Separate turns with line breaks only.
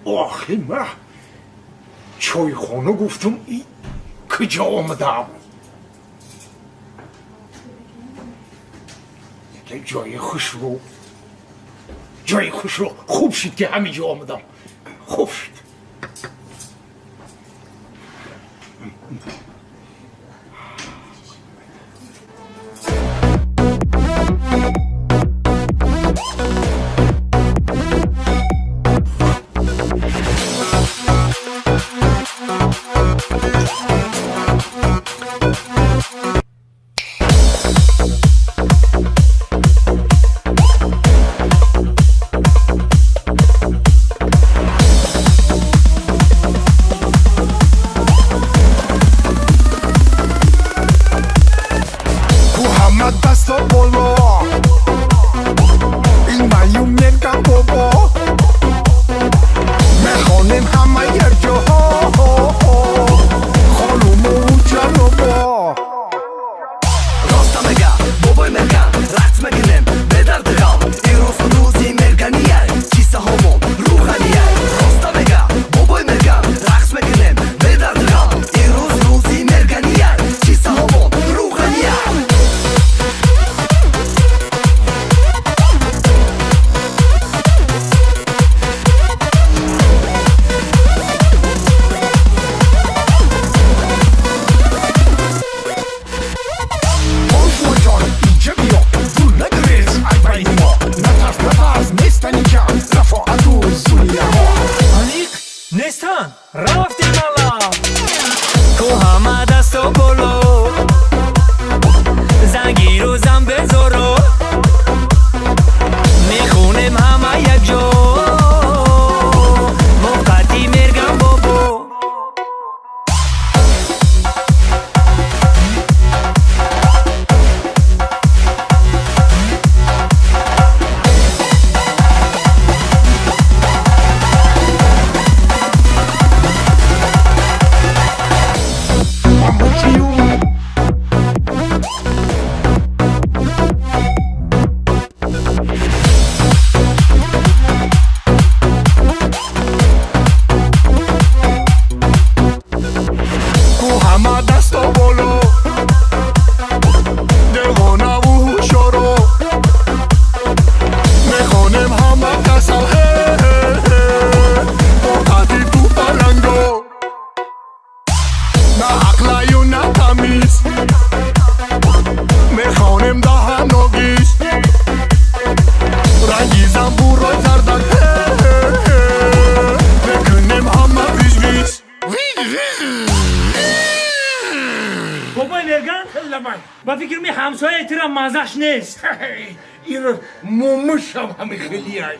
آخه من چای خانه گفتم ای کجا آمدم؟ یه جای خوش رو خوب شد که همینجا آمدم. خوب شد.
دست بالا این میوم نگم بابا میخوانیم همه یک جاها خانوم و جنوبا
راست میگم بابای مرگن رقص میکنیم به درد غم این روز روزی مرگنیه چیسه همون روحانیه راست میگم بابای مرگن رقص میکنیم به درد غم این روز روزی مرگنیه چیسه همون روحانیه
نیستن رفتی بالا تو همه دست و بالا زنگیر و زن بذارو میخونیم همه یک جا موقتی مرگم بابا
میخوانیم دهن ناگیش رنگی زنبور رای زردن میکنیم همه ویش ویش
بابای مرگن با فکر می همسایه تیرم مزش نیست
این رو موموش هم همه خیلی هایی.